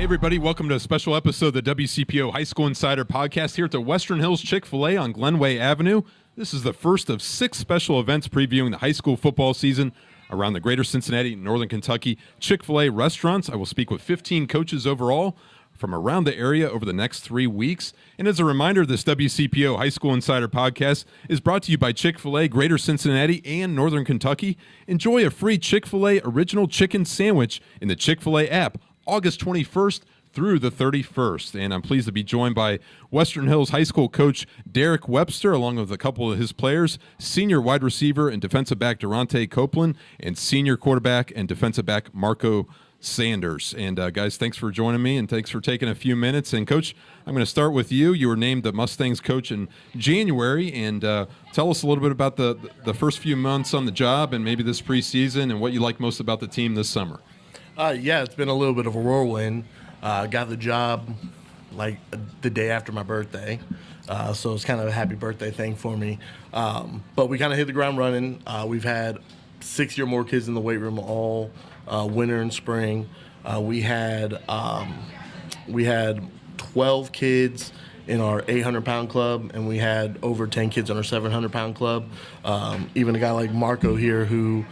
everybody, welcome to a special episode of the WCPO High School Insider Podcast here at the Western Hills Chick-fil-A on Glenway Avenue. This is the first of 6 special events previewing the high school football season around the greater Cincinnati and Northern Kentucky Chick-fil-A restaurants. I will speak with 15 coaches overall from around the area over the next 3 weeks. And as a reminder, this WCPO High School Insider Podcast is brought to you by Chick-fil-A, Greater Cincinnati and Northern Kentucky. Enjoy a free Chick-fil-A original chicken sandwich in the Chick-fil-A app August 21st through the 31st. And I'm pleased to be joined by Western Hills High School coach Derek Webster, along with a couple of his players, senior wide receiver and defensive back Daronte Copeland, and senior quarterback and defensive back Marqco Zanders. And guys, thanks for joining me and thanks for taking a few minutes. And Coach, I'm going to start with you. You were named the Mustangs coach in January, and tell us a little bit about the first few months on the job and maybe this preseason and what you like most about the team this summer. Yeah, it's been a little bit of a whirlwind. Got the job like the day after my birthday, so it's kind of a happy birthday thing for me. But we kind of hit the ground running. We've had 6 or more kids in the weight room all winter and spring. We had 12 kids in our 800-pound club, and we had over 10 kids on our 700-pound club. Even a guy like Marqco here who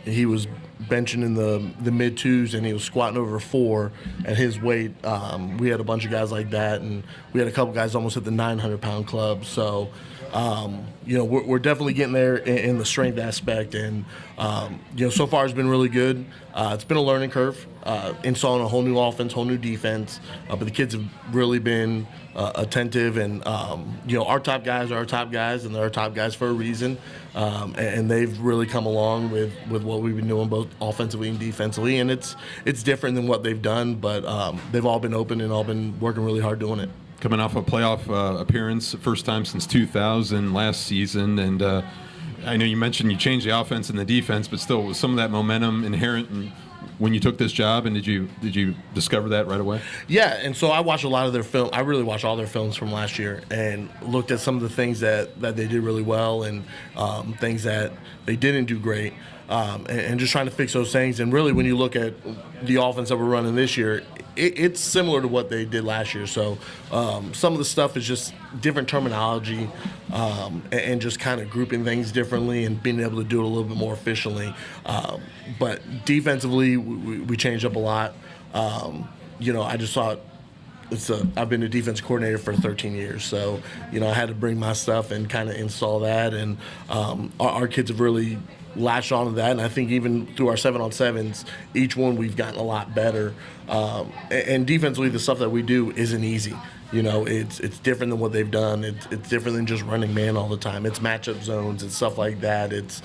he was benching in the mid-2s and he was squatting over 4 at his weight. We had a bunch of guys like that, and we had a couple guys almost at the 900-pound club. So, we're definitely getting there in the strength aspect, and so far it's been really good. It's been a learning curve, installing a whole new offense, whole new defense, but the kids have really been attentive, and our top guys are our top guys, and they're our top guys for a reason, and they've really come along with what we've been doing both offensively and defensively, and it's different than what they've done, but they've all been open and all been working really hard doing it. Coming off a playoff appearance, first time since 2000 last season, and I know you mentioned you changed the offense and the defense, but still was some of that momentum inherent when you took this job, and did you discover that right away? Yeah, and so I watched a lot of their film. I really watched all their films from last year and looked at some of the things that they did really well and things that they didn't do great, and just trying to fix those things. And really, when you look at the offense that we're running this year, it's similar to what they did last year. So some of the stuff is just different terminology and just kind of grouping things differently and being able to do it a little bit more efficiently. But defensively, we changed up a lot. I just thought I've been a defense coordinator for 13 years, so I had to bring my stuff and kind of install that. And our kids have really latched onto that, and I think even through our 7-on-7s, each one we've gotten a lot better. And defensively, the stuff that we do isn't easy. It's different than what they've done. It's different than just running man all the time. It's matchup zones and stuff like that. It's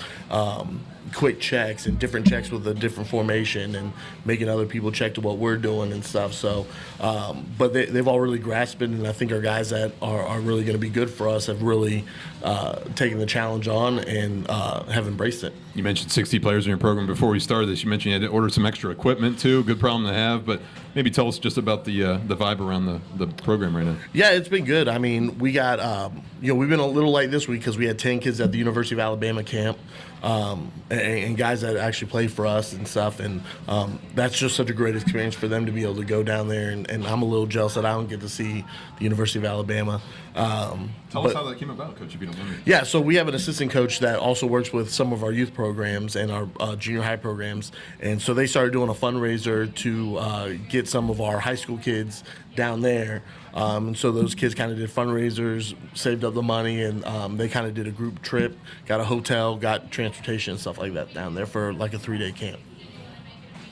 quick checks and different checks with a different formation and making other people check to what we're doing and stuff. So, but they've all really grasped it, and I think our guys that are really going to be good for us have really taken the challenge on and have embraced it. You mentioned 60 players in your program before we started this. You mentioned you had to order some extra equipment too. Good problem to have, but maybe tell us just about the vibe around the program right now. Yeah, it's been good. I mean, we got we've been a little late this week because we had 10 kids at the University of Alabama camp, and guys that actually play for us and stuff, and that's just such a great experience for them to be able to go down there, and I'm a little jealous that I don't get to see the University of Alabama. Tell us how that came about, Coach, if you don't mind. Yeah, so we have an assistant coach that also works with some of our youth programs and our junior high programs, and so they started doing a fundraiser to get some of our high school kids down there, and so those kids kind of did fundraisers, saved up the money, and they kind of did a group trip, got a hotel, got transportation and stuff like that down there for like a 3-day camp.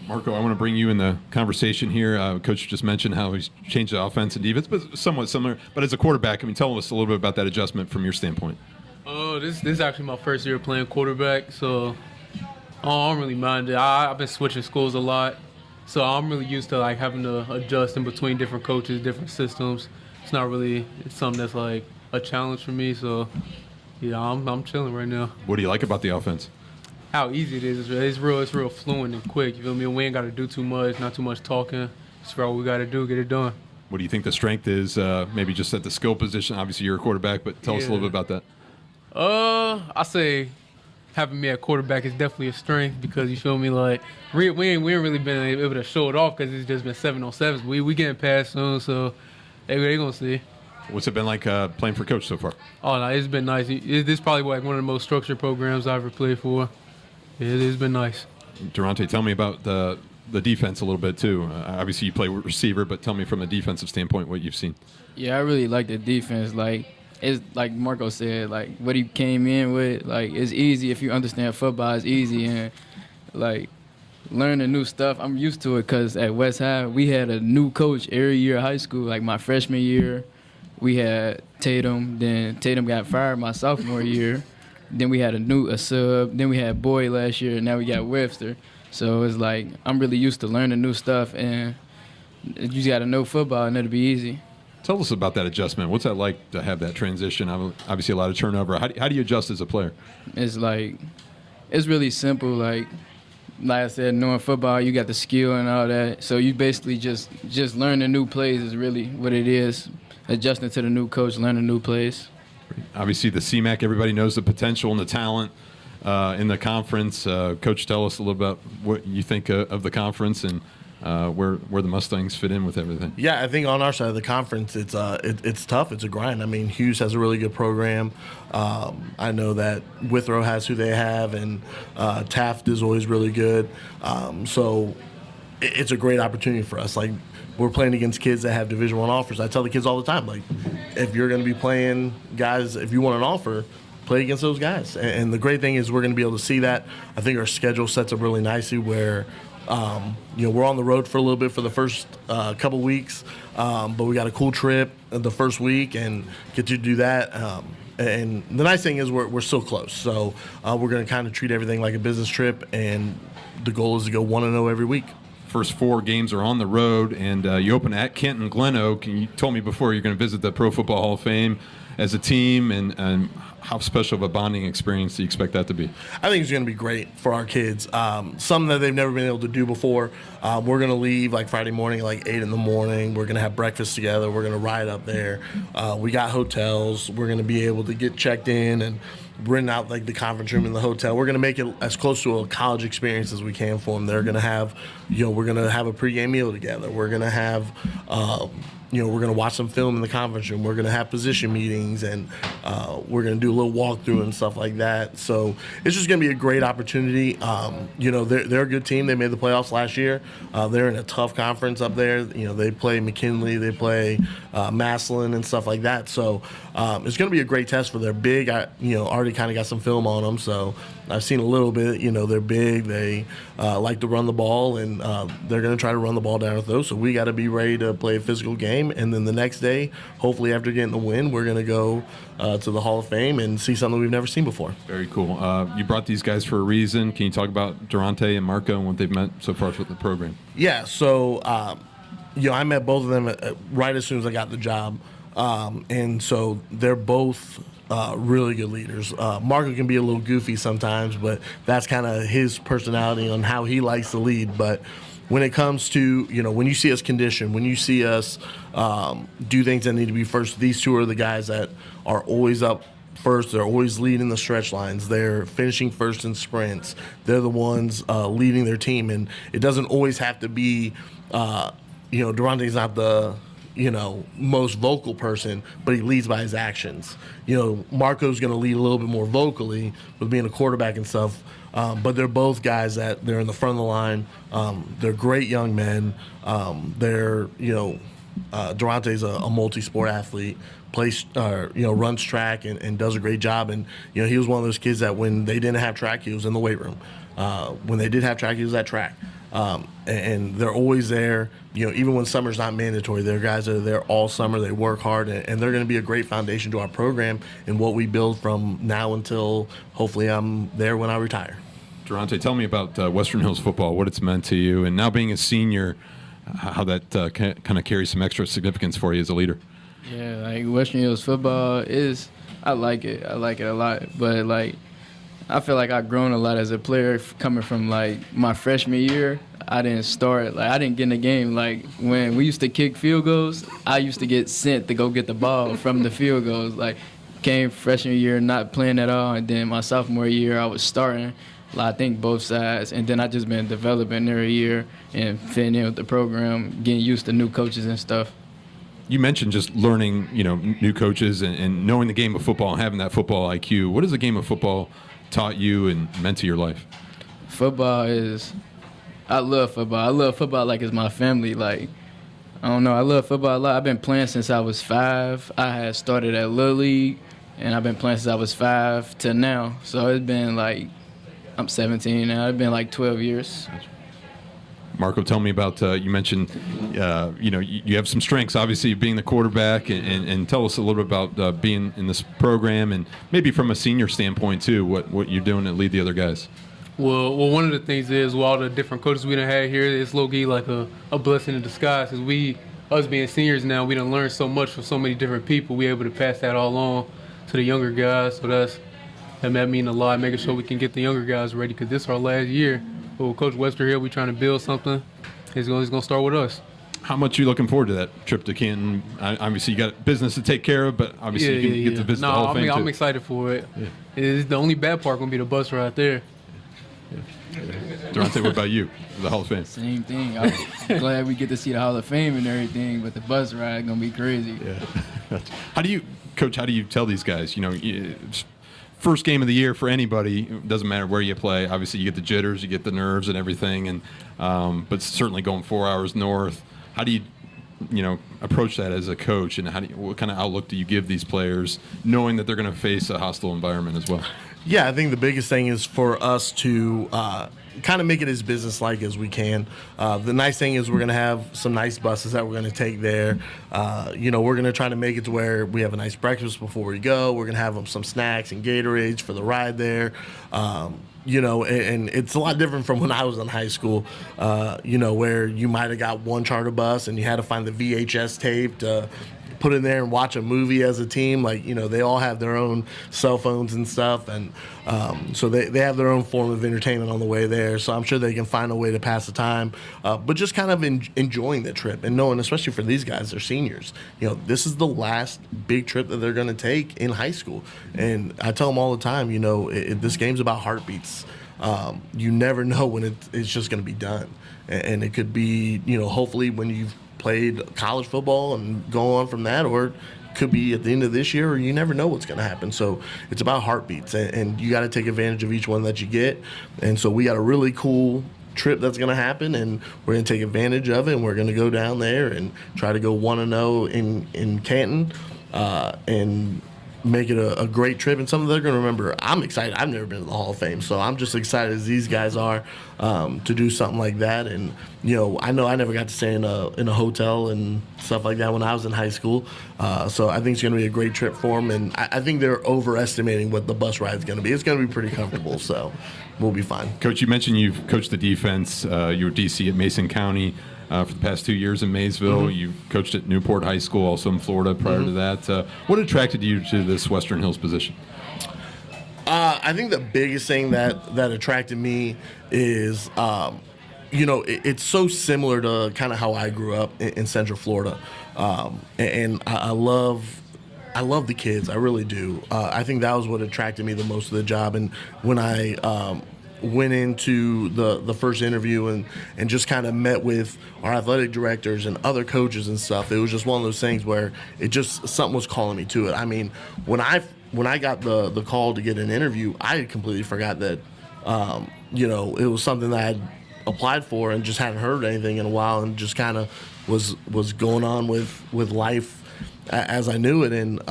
Marqco, I want to bring you in the conversation here. Coach just mentioned how he's changed the offense and defense, but somewhat similar. But as a quarterback, tell us a little bit about that adjustment from your standpoint. This is actually my first year playing quarterback, so I don't really mind it. I've been switching schools a lot, so I'm really used to like having to adjust in between different coaches, different systems. It's something that's like a challenge for me. So yeah, I'm chilling right now. What do you like about the offense? How easy it is. It's real fluent and quick. You feel me? We ain't got to do too much, not too much talking. Just all we got to do, get it done. What do you think the strength is? Maybe just at the skill position. Obviously, you're a quarterback, but tell us a little bit about that. I say having me at quarterback is definitely a strength because you feel me, like we ain't really been able to show it off because it's just been 7-on-7s. We getting past soon, so they gonna see. What's it been like playing for Coach so far? Oh no, it's been nice. This is probably like one of the most structured programs I've ever played for. It's been nice. Daronte, tell me about the defense a little bit too. Obviously, you play receiver, but tell me from a defensive standpoint what you've seen. Yeah, I really like the defense. Like, it's like Marqco said, like what he came in with, like it's easy if you understand football. It's easy, and like learning new stuff. I'm used to it because at West High we had a new coach every year of high school. Like my freshman year, we had Tatum. Then Tatum got fired my sophomore year. Then we had a sub. Then we had Boyd last year. And now we got Webster. So it's like I'm really used to learning new stuff, and you just got to know football, and it'll be easy. Tell us about that adjustment. What's that like to have that transition? Obviously, a lot of turnover. How do you adjust as a player? It's like it's really simple. Like I said, knowing football, you got the skill and all that. So you basically just learning new plays is really what it is. Adjusting to the new coach, learning new plays. Obviously, the CMAC, everybody knows the potential and the talent in the conference. Coach, tell us a little about what you think of the conference and where the Mustangs fit in with everything. Yeah, I think on our side of the conference, it's tough. It's a grind. I mean, Hughes has a really good program. I know that Withrow has who they have, and Taft is always really good. So it's a great opportunity for us. Like, we're playing against kids that have Division I offers. I tell the kids all the time, like, if you're going to be playing guys, if you want an offer, play against those guys. And the great thing is we're going to be able to see that. I think our schedule sets up really nicely where we're on the road for a little bit for the first couple weeks, but we got a cool trip the first week and get to do that. And the nice thing is we're still close. So we're going to kind of treat everything like a business trip, and the goal is to go 1-0 every week. First 4 games are on the road, and you open at Canton GlenOak, and you told me before you're going to visit the Pro Football Hall of Fame as a team, and how special of a bonding experience do you expect that to be? I think it's going to be great for our kids. Something that they've never been able to do before. We're going to leave like Friday morning at like 8 in the morning. We're going to have breakfast together. We're going to ride up there. We got hotels. We're going to be able to get checked in and rent out like the conference room in the hotel. We're going to make it as close to a college experience as we can for them. They're going to have, we're going to have a pregame meal together. We're going to have, we're going to watch some film in the conference room. We're going to have position meetings, and we're going to do a little walkthrough and stuff like that. So it's just going to be a great opportunity. They're a good team. They made the playoffs last year. They're in a tough conference up there. They play McKinley, they play Massillon and stuff like that. So it's going to be a great test for their big. I already kind of got some film on them, so I've seen a little bit. They're big. They like to run the ball, and they're going to try to run the ball down with those. So we got to be ready to play a physical game. And then the next day, hopefully after getting the win, we're going to go to the Hall of Fame and see something we've never seen before. Very cool. You brought these guys for a reason. Can you talk about Daronte and Marqco and what they've meant so far with the program? Yeah, so I met both of them right as soon as I got the job. And so they're both really good leaders. Marqco can be a little goofy sometimes, but that's kind of his personality on how he likes to lead. But when it comes to, when you see us condition, when you see us do things that need to be first, these two are the guys that are always up first. They're always leading the stretch lines. They're finishing first in sprints. They're the ones leading their team. And it doesn't always have to be, Daronte's not the most vocal person, but he leads by his actions. Marco's going to lead a little bit more vocally with being a quarterback and stuff. But they're both guys that they're in the front of the line. They're great young men. Daronte's a multi-sport athlete, runs track and does a great job. And, he was one of those kids that when they didn't have track, he was in the weight room. When they did have track, he was at track. And they're always there. Even when summer's not mandatory, they're guys that are there all summer. They work hard, and they're going to be a great foundation to our program and what we build from now until hopefully I'm there when I retire. Daronte, tell me about Western Hills football, what it's meant to you, and now being a senior, how that kind of carries some extra significance for you as a leader. Yeah, like Western Hills football I like it. I like it a lot, but I feel like I've grown a lot as a player coming from my freshman year. I didn't start, I didn't get in the game. When we used to kick field goals, I used to get sent to go get the ball from the field goals. came freshman year not playing at all, and then my sophomore year I was starting. I think both sides, and then I just been developing every year and fitting in with the program, getting used to new coaches and stuff. You mentioned just learning, new coaches and knowing the game of football and having that football IQ. What has the game of football taught you and meant to your life? I love football. I love football like it's my family. Like, I don't know, I love football a lot. I've been playing since I was 5. I had started at Little League, and I've been playing since I was 5 to now. So it's been like, I'm 17 now. It's been like 12 years. Marqco, tell me about, you mentioned, you have some strengths, obviously, being the quarterback, and tell us a little bit about being in this program and maybe from a senior standpoint, too, what you're doing to lead the other guys. Well, one of the things is with all the different coaches we done had here, it's low-key like a blessing in disguise. Because us being seniors now, we done learned so much from so many different people. We able to pass that all on to the younger guys. So that mean a lot, making sure we can get the younger guys ready because this is our last year. But with Coach Webster here, we trying to build something. He's going to start with us. How much are you looking forward to that trip to Canton? Obviously, you got business to take care of, but obviously you can get to visit the Hall of Fame, too. I'm excited for it. Yeah. The only bad part going to be the bus right there. Daronte, what about you? The Hall of Fame. Same thing. I'm glad we get to see the Hall of Fame and everything, but the bus ride gonna be crazy. Yeah. Coach? How do you tell these guys? First game of the year for anybody. It doesn't matter where you play. Obviously, you get the jitters, you get the nerves, and everything. And but certainly going 4 hours north. How do you approach that as a coach? And what kind of outlook do you give these players, knowing that they're going to face a hostile environment as well? Yeah, I think the biggest thing is for us to kind of make it as business-like as we can. The nice thing is we're going to have some nice buses that we're going to take there. We're going to try to make it to where we have a nice breakfast before we go. We're going to have them some snacks and Gatorades for the ride there. And it's a lot different from when I was in high school, where you might have got one charter bus and you had to find the VHS tape to put in there and watch a movie as a team. They all have their own cell phones and stuff, and so they have their own form of entertainment on the way there. So I'm sure they can find a way to pass the time, but just kind of enjoying the trip and knowing, especially for these guys, they're seniors. This is the last big trip that they're going to take in high school, and I tell them all the time, this game's about heartbeats. You never know when it's just going to be done, and it could be, hopefully when you've played college football and go on from that, or it could be at the end of this year, or you never know what's going to happen. So it's about heartbeats, and you got to take advantage of each one that you get. And so we got a really cool trip that's going to happen, and we're going to take advantage of it, and we're going to go down there and try to go 1-0 in Canton and make it a great trip and something they're going to remember. I'm excited. I've never been to the Hall of Fame, so I'm just excited as these guys are to do something like that. And I know I never got to stay in a hotel and stuff like that when I was in high school, so I think it's going to be a great trip for them. And I think they're overestimating what the bus ride is going to be. It's going to be pretty comfortable, so we'll be fine. Coach, you mentioned you've coached the defense. You were DC at Mason County for the past 2 years in Maysville. Mm-hmm. You coached at Newport High School, also in Florida prior to that. What attracted you to this Western Hills position? I think the biggest thing that attracted me is, it's so similar to kind of how I grew up in Central Florida. And I love the kids. I really do. I think that was what attracted me the most to the job. And when I went into the first interview and just kind of met with our athletic directors and other coaches and stuff, it was just one of those things where something was calling me to it. I mean, when I got the call to get an interview, I had completely forgot that it was something that I had applied for and just hadn't heard anything in a while, and just kind of was going on with life as I knew it. And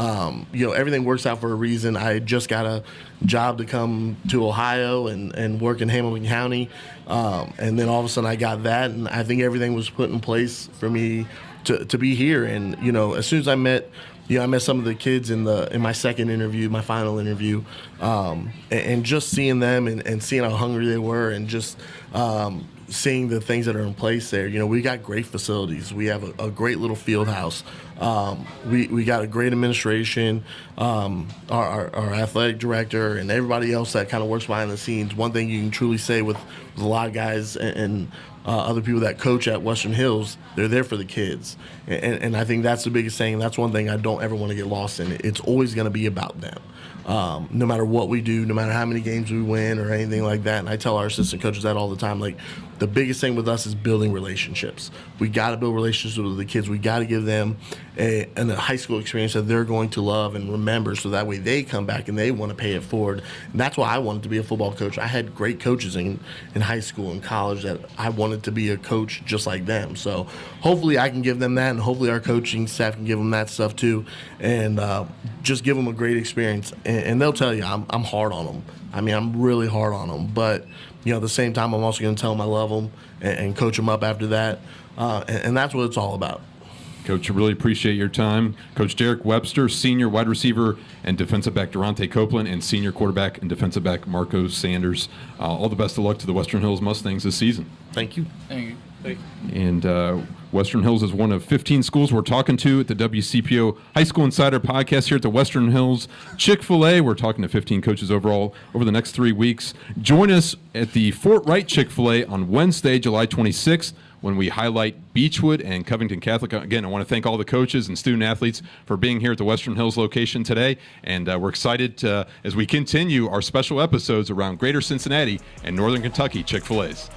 everything works out for a reason. I just got a job to come to Ohio and work in Hamilton County, and then all of a sudden I got that, and I think everything was put in place for me to be here. And as soon as I met some of the kids in my second interview, my final interview, and just seeing them and seeing how hungry they were, and just seeing the things that are in place there. We got great facilities. We have a great little field house. We got a great administration, our athletic director, and everybody else that kind of works behind the scenes. One thing you can truly say with a lot of guys and other people that coach at Western Hills, they're there for the kids. And I think that's the biggest thing. That's one thing I don't ever want to get lost in. It's always going to be about them. No matter what we do, no matter how many games we win or anything like that. And I tell our assistant coaches that all the time. Like, the biggest thing with us is building relationships. We got to build relationships with the kids. We got to give them a high school experience that they're going to love and remember, so that way they come back and they want to pay it forward. And that's why I wanted to be a football coach. I had great coaches in high school and college that I wanted to be a coach just like them. So hopefully I can give them that, and hopefully our coaching staff can give them that stuff too, and just give them a great experience. And they'll tell you I'm hard on them. I mean, I'm really hard on them, but at the same time, I'm also going to tell them I love them and coach them up after that, and that's what it's all about. Coach, I really appreciate your time. Coach Derek Webster, senior wide receiver and defensive back Daronte Copeland, and senior quarterback and defensive back Marqco Zanders. All the best of luck to the Western Hills Mustangs this season. Thank you. Thank you. And Western Hills is one of 15 schools we're talking to at the WCPO High School Insider podcast here at the Western Hills Chick-fil-A. We're talking to 15 coaches overall over the next 3 weeks. Join us at the Fort Wright Chick-fil-A on Wednesday, July 26th, when we highlight Beechwood and Covington Catholic. Again, I want to thank all the coaches and student athletes for being here at the Western Hills location today. And we're excited as we continue our special episodes around Greater Cincinnati and Northern Kentucky Chick-fil-A's.